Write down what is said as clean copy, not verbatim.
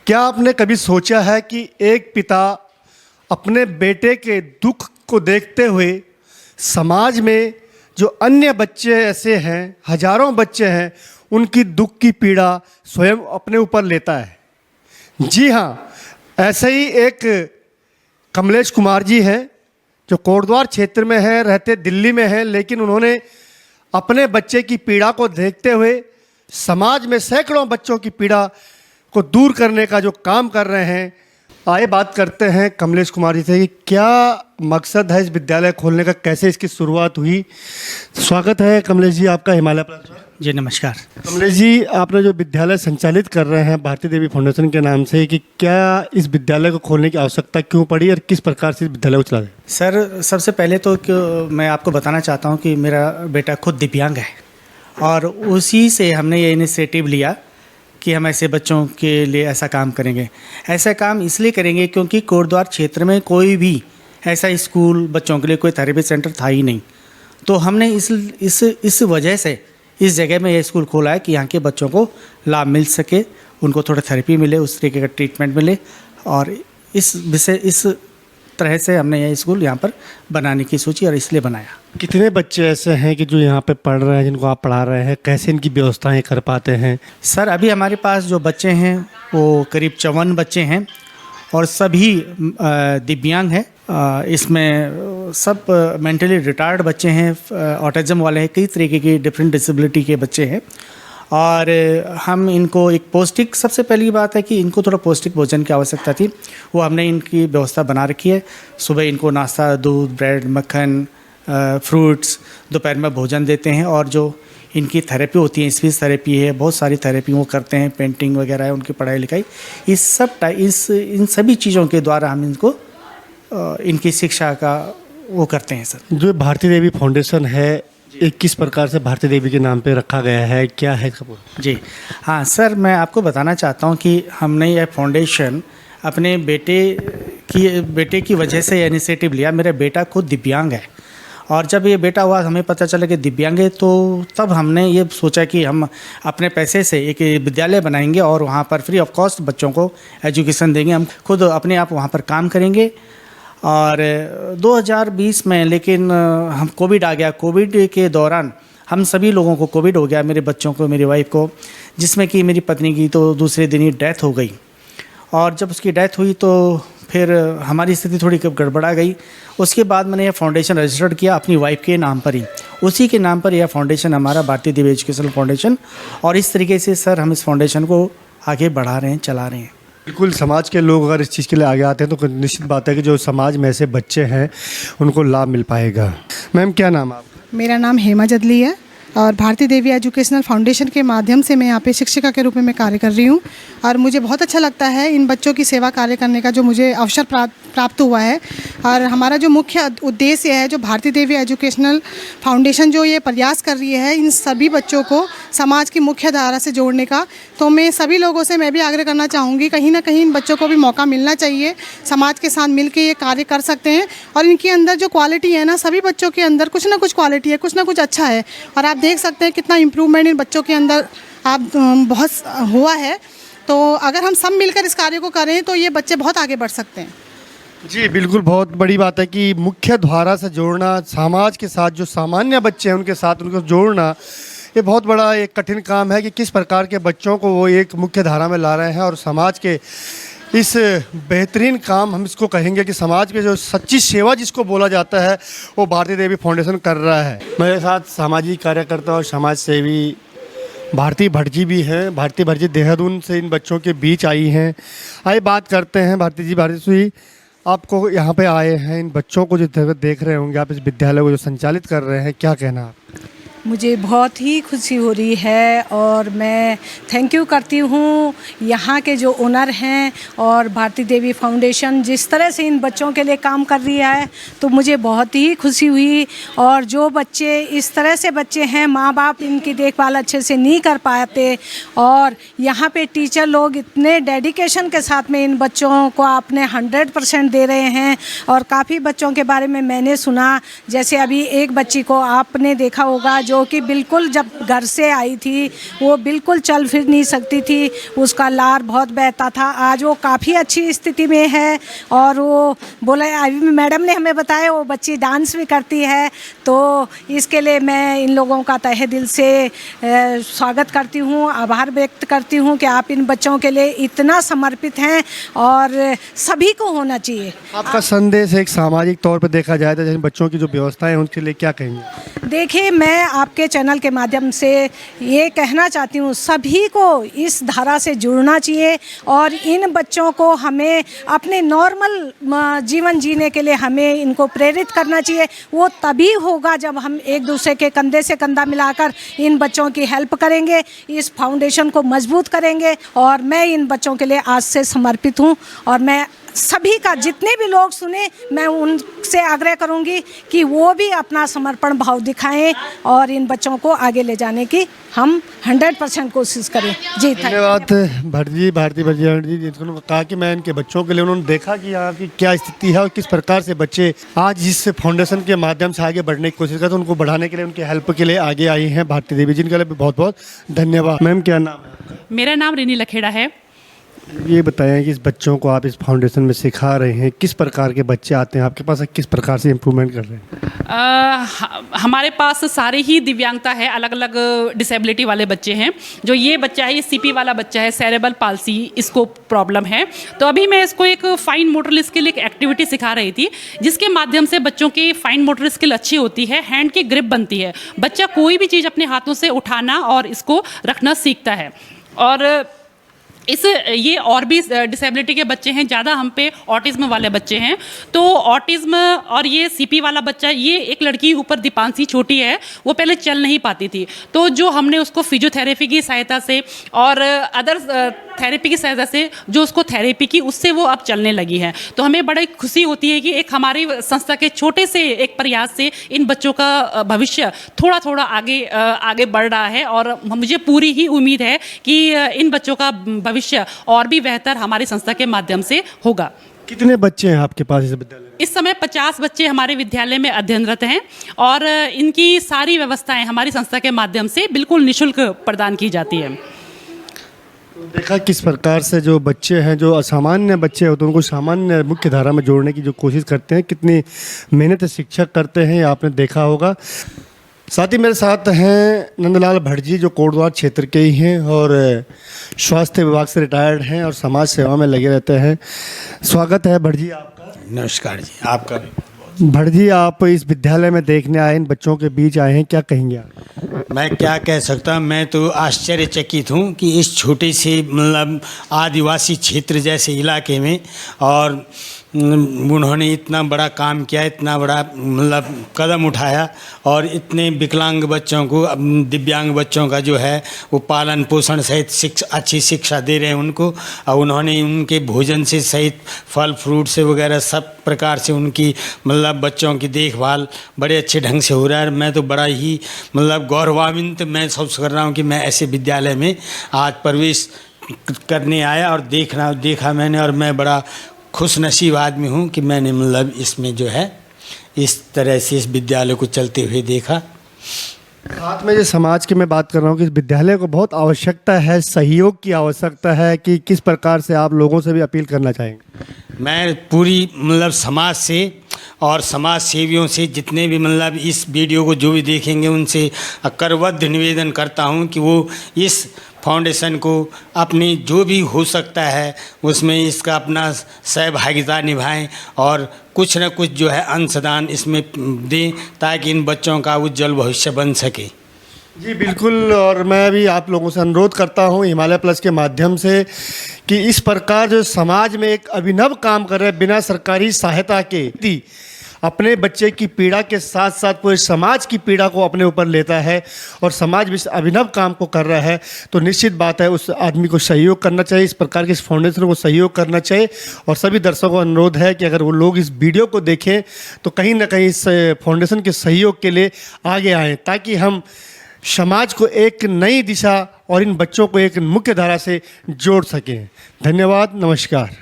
क्या आपने कभी सोचा है कि एक पिता अपने बेटे के दुख को देखते हुए समाज में जो अन्य बच्चे ऐसे हैं, हजारों बच्चे हैं, उनकी दुख की पीड़ा स्वयं अपने ऊपर लेता है? जी हाँ, ऐसे ही एक कमलेश कुमार जी हैं जो कोटद्वार क्षेत्र में हैं, रहते दिल्ली में हैं, लेकिन उन्होंने अपने बच्चे की पीड़ा को देखते हुए समाज में सैकड़ों बच्चों की पीड़ा को दूर करने का जो काम कर रहे हैं। आइए बात करते हैं कमलेश कुमार जी से कि क्या मकसद है इस विद्यालय खोलने का, कैसे इसकी शुरुआत हुई। स्वागत है कमलेश जी आपका हिमालय प्लस। जी नमस्कार। कमलेश जी, आपने जो विद्यालय संचालित कर रहे हैं भारती देवी फाउंडेशन के नाम से, कि क्या इस विद्यालय को खोलने की आवश्यकता क्यों पड़ी और किस प्रकार से इस विद्यालय को चला रहे? सर, सबसे पहले तो मैं आपको बताना चाहता हूँ कि मेरा बेटा खुद दिव्यांग है और उसी से हमने ये इनिशिएटिव लिया कि हम ऐसे बच्चों के लिए ऐसा काम करेंगे। ऐसा काम इसलिए करेंगे क्योंकि कोटद्वार क्षेत्र में कोई भी ऐसा स्कूल बच्चों के लिए कोई थेरेपी सेंटर था ही नहीं। तो हमने इस वजह से इस जगह में ये स्कूल खोला है कि यहाँ के बच्चों को लाभ मिल सके, उनको थोड़ा थेरेपी मिले, उस तरीके का ट्रीटमेंट मिले। और इस तरह से हमने यह स्कूल यहाँ पर बनाने की सोची और इसलिए बनाया। कितने बच्चे ऐसे हैं कि जो यहाँ पे पढ़ रहे हैं, जिनको आप पढ़ा रहे हैं? कैसे इनकी व्यवस्थाएं कर पाते हैं? सर, अभी हमारे पास जो बच्चे हैं वो करीब 54 बच्चे हैं और सभी दिव्यांग हैं। इसमें सब मेंटली रिटार्ड बच्चे हैं, ऑटिज्म वाले हैं, कई तरीके की डिफरेंट डिसेबिलिटी के बच्चे हैं। और हम इनको एक पौष्टिक, सबसे पहली बात है कि इनको थोड़ा पौष्टिक भोजन की आवश्यकता थी, वो हमने इनकी व्यवस्था बना रखी है। सुबह इनको नाश्ता, दूध, ब्रेड, मक्खन, फ्रूट्स, दोपहर में भोजन देते हैं। और जो इनकी थेरेपी होती है, स्पीच थेरेपी है, बहुत सारी थेरेपी वो करते हैं, पेंटिंग वगैरह है, उनकी पढ़ाई लिखाई, इन सभी चीज़ों के द्वारा हम इनको इनकी शिक्षा का वो करते हैं। सर, जो भारती देवी फाउंडेशन है, एक किस प्रकार से भारती देवी के नाम पे रखा गया है, क्या है इसका? जी हाँ सर, मैं आपको बताना चाहता हूँ कि हमने यह फाउंडेशन अपने बेटे की वजह से यह इनिशिएटिव लिया। मेरा बेटा खुद दिव्यांग है और जब ये बेटा हुआ, हमें पता चला कि दिव्यांग है, तो तब हमने ये सोचा कि हम अपने पैसे से एक विद्यालय बनाएंगे और वहाँ पर फ्री ऑफ कॉस्ट बच्चों को एजुकेशन देंगे। हम खुद अपने आप वहाँ पर काम करेंगे। और 2020 में लेकिन हम कोविड आ गया। कोविड के दौरान हम सभी लोगों को कोविड हो गया, मेरे बच्चों को, मेरी वाइफ को, जिसमें कि मेरी पत्नी की तो दूसरे दिन ही डेथ हो गई। और जब उसकी डेथ हुई तो फिर हमारी स्थिति थोड़ी गड़बड़ा गई। उसके बाद मैंने यह फाउंडेशन रजिस्टर्ड किया अपनी वाइफ के नाम पर ही, उसी के नाम पर यह फाउंडेशन हमारा भारती देवी एजुकेशनल फाउंडेशन। और इस तरीके से सर हम इस फाउंडेशन को आगे बढ़ा रहे हैं, चला रहे हैं। बिल्कुल, समाज के लोग अगर इस चीज़ के लिए आगे आते हैं तो निश्चित बात है कि जो समाज में ऐसे बच्चे हैं उनको लाभ मिल पाएगा। मैम, क्या नाम आपका? मेरा नाम हेमा जदली है और भारती देवी एजुकेशनल फाउंडेशन के माध्यम से मैं यहाँ पे शिक्षिका के रूप में मैं कार्य कर रही हूँ। और मुझे बहुत अच्छा लगता है इन बच्चों की सेवा कार्य करने का जो मुझे अवसर प्राप्त हुआ है। और हमारा जो मुख्य उद्देश्य है, जो भारती देवी एजुकेशनल फाउंडेशन जो ये प्रयास कर रही है इन सभी बच्चों को समाज की मुख्य धारा से जोड़ने का, तो मैं सभी लोगों से मैं भी आग्रह करना चाहूँगी, कहीं ना कहीं इन बच्चों को भी मौका मिलना चाहिए। समाज के साथ मिल के ये कार्य कर सकते हैं और इनके अंदर जो क्वालिटी है ना, सभी बच्चों के अंदर कुछ ना कुछ क्वालिटी है, कुछ ना कुछ अच्छा है। और आप देख सकते हैं कितना इम्प्रूवमेंट इन बच्चों के अंदर बहुत हुआ है। तो अगर हम सब मिलकर इस कार्य को करें तो ये बच्चे बहुत आगे बढ़ सकते हैं। जी बिल्कुल, बहुत बड़ी बात है कि मुख्य धारा से जोड़ना, समाज के साथ जो सामान्य बच्चे हैं उनके साथ उनको जोड़ना, ये बहुत बड़ा एक कठिन काम है कि किस प्रकार के बच्चों को वो एक मुख्य धारा में ला रहे हैं। और समाज के इस बेहतरीन काम, हम इसको कहेंगे कि समाज के जो सच्ची सेवा जिसको बोला जाता है, वो भारती देवी फाउंडेशन कर रहा है। मेरे साथ सामाजिक कार्यकर्ता और समाज सेवी भारती भट्ट जी भी हैं। भारती भट्ट जी देहरादून से इन बच्चों के बीच आई हैं। आइए बात करते हैं भारती जी। भारती जी, आपको यहाँ पे आए हैं, इन बच्चों को जो देख रहे होंगे आप, इस विद्यालय को जो संचालित कर रहे हैं, क्या कहना आप? मुझे बहुत ही खुशी हो रही है और मैं थैंक यू करती हूँ यहाँ के जो ओनर हैं और भारती देवी फाउंडेशन जिस तरह से इन बच्चों के लिए काम कर रही है, तो मुझे बहुत ही खुशी हुई। और जो बच्चे इस तरह से बच्चे हैं, माँ बाप इनकी देखभाल अच्छे से नहीं कर पाते और यहाँ पे टीचर लोग इतने डेडिकेशन के साथ में इन बच्चों को अपने 100% दे रहे हैं। और काफ़ी बच्चों के बारे में मैंने सुना, जैसे अभी एक बच्ची को आपने देखा होगा जो जो कि बिल्कुल जब घर से आई थी वो बिल्कुल चल फिर नहीं सकती थी, उसका लार बहुत बहता था। आज वो काफ़ी अच्छी स्थिति में है और वो बोला, अभी मैडम ने हमें बताया वो बच्ची डांस भी करती है। तो इसके लिए मैं इन लोगों का तहे दिल से स्वागत करती हूँ, आभार व्यक्त करती हूँ कि आप इन बच्चों के लिए इतना समर्पित हैं और सभी को होना चाहिए। आपका संदेश एक सामाजिक तौर पर देखा जाए तो जैसे बच्चों की जो व्यवस्था है उनके लिए क्या कहेंगे? देखिए, मैं आपके चैनल के माध्यम से ये कहना चाहती हूँ, सभी को इस धारा से जुड़ना चाहिए और इन बच्चों को हमें अपने नॉर्मल जीवन जीने के लिए हमें इनको प्रेरित करना चाहिए। वो तभी होगा जब हम एक दूसरे के कंधे से कंधा मिलाकर इन बच्चों की हेल्प करेंगे, इस फाउंडेशन को मजबूत करेंगे। और मैं इन बच्चों के लिए आज से समर्पित हूँ और मैं सभी का, जितने भी लोग सुने, मैं उनसे आग्रह करूंगी कि वो भी अपना समर्पण भाव दिखाएं और इन बच्चों को आगे ले जाने की हम 100% कोशिश करें। जी धन्यवाद भारती भटजी जी, जिन्होंने कहा कि मैं इनके बच्चों के लिए, उन्होंने देखा कि यहाँ की क्या स्थिति है और किस प्रकार से बच्चे आज इस फाउंडेशन के माध्यम से आगे बढ़ने की कोशिश करते हैं, उनको बढ़ाने के लिए, उनकी हेल्प के लिए आगे आई हैं भारती देवी जी। इनके लिए बहुत बहुत धन्यवाद। मैम, क्या नाम है? मेरा नाम रिनी लखेड़ा है। ये बताएं कि इस बच्चों को आप इस फाउंडेशन में सिखा रहे हैं, किस प्रकार के बच्चे आते हैं आपके पास, किस प्रकार से इम्प्रूवमेंट कर रहे हैं? हमारे पास सारे ही दिव्यांगता है, अलग अलग डिसेबिलिटी वाले बच्चे हैं। जो ये बच्चा है, ये सीपी वाला बच्चा है, सेरेब्रल पाल्सी, इसको प्रॉब्लम है। तो अभी मैं इसको एक फाइन मोटर स्किल, एक एक्टिविटी सिखा रही थी, जिसके माध्यम से बच्चों की फाइन मोटर स्किल अच्छी होती है, हैंड की ग्रिप बनती है, बच्चा कोई भी चीज़ अपने हाथों से उठाना और इसको रखना सीखता है। और ये और भी डिसेबिलिटी के बच्चे हैं, ज़्यादा हम पे ऑटिज़्म वाले बच्चे हैं। तो ऑटिज़्म और ये सीपी वाला बच्चा, ये एक लड़की ऊपर दीपांशी छोटी है, वो पहले चल नहीं पाती थी। तो जो हमने उसको फिजियोथेरेपी की सहायता से और अदर थेरेपी की सहायता से जो उसको थेरेपी की, उससे वो अब चलने लगी है। तो हमें बड़ी खुशी होती है कि एक हमारी संस्था के छोटे से एक प्रयास से इन बच्चों का भविष्य थोड़ा थोड़ा आगे बढ़ रहा है। और मुझे पूरी ही उम्मीद है कि इन बच्चों का भविष्य और भी बेहतर हमारी संस्था के माध्यम से होगा। कितने बच्चे हैं आपके पास इस विद्यालय में? इस समय 50 बच्चे हमारे विद्यालय में अध्ययनरत हैं और इनकी सारी व्यवस्थाएं हमारी संस्था के माध्यम से बिल्कुल निःशुल्क प्रदान की जाती है। देखा किस प्रकार से जो बच्चे हैं, जो असामान्य बच्चे होते हैं, उनको सामान्य मुख्य धारा में जोड़ने की जो कोशिश करते हैं, कितनी मेहनत शिक्षक करते हैं, आपने देखा होगा। साथ ही मेरे साथ हैं नंदलाल भटजी, जो कोटद्वार क्षेत्र के ही हैं और स्वास्थ्य विभाग से रिटायर्ड हैं और समाज सेवा में लगे रहते हैं। स्वागत है भटजी आपका। नमस्कार जी, आपका भी। भटजी, आप इस विद्यालय में देखने आए, इन बच्चों के बीच आए हैं, क्या कहेंगे आप? मैं क्या कह सकता हूँ, मैं तो आश्चर्यचकित हूँ कि इस छोटे से मतलब आदिवासी क्षेत्र जैसे इलाके में और उन्होंने इतना बड़ा काम किया, इतना बड़ा मतलब कदम उठाया और इतने विकलांग बच्चों को, दिव्यांग बच्चों का जो है वो पालन पोषण सहित अच्छी शिक्षा दे रहे हैं उनको। और उन्होंने उनके भोजन से सहित फल फ्रूट से वगैरह सब प्रकार से उनकी मतलब बच्चों की देखभाल बड़े अच्छे ढंग से हो रहा है। मैं तो बड़ा ही मतलब गौरवान्वित महसूस कर रहा हूँ कि मैं ऐसे विद्यालय में आज प्रवेश करने आया और देखा मैंने, और मैं बड़ा खुश नसीब आदमी हूँ कि मैंने मतलब इसमें जो है इस तरह से इस विद्यालय को चलते हुए देखा। साथ में जो समाज की मैं बात कर रहा हूँ कि इस विद्यालय को बहुत आवश्यकता है, सहयोग की आवश्यकता है, कि किस प्रकार से आप लोगों से भी अपील करना चाहेंगे? मैं पूरी मतलब समाज से और समाज सेवियों से, जितने भी मतलब इस वीडियो को जो भी देखेंगे, उनसे करबद्ध निवेदन करता हूँ कि वो इस फाउंडेशन को अपनी जो भी हो सकता है उसमें इसका अपना सहभागिता निभाएं और कुछ न कुछ जो है अंशदान इसमें दें, ताकि इन बच्चों का उज्जवल भविष्य बन सके। जी बिल्कुल। और मैं भी आप लोगों से अनुरोध करता हूं हिमालय प्लस के माध्यम से कि इस प्रकार जो समाज में एक अभिनव काम कर रहे हैं, बिना सरकारी सहायता के, अपने बच्चे की पीड़ा के साथ साथ पूरे समाज की पीड़ा को अपने ऊपर लेता है और समाज में इस अभिनव काम को कर रहा है, तो निश्चित बात है उस आदमी को सहयोग करना चाहिए, इस प्रकार के इस फाउंडेशन को सहयोग करना चाहिए। और सभी दर्शकों को अनुरोध है कि अगर वो लोग इस वीडियो को देखें तो कहीं ना कहीं इस फाउंडेशन के सहयोग के लिए आगे आएँ, ताकि हम समाज को एक नई दिशा और इन बच्चों को एक मुख्य धारा से जोड़ सकें। धन्यवाद, नमस्कार।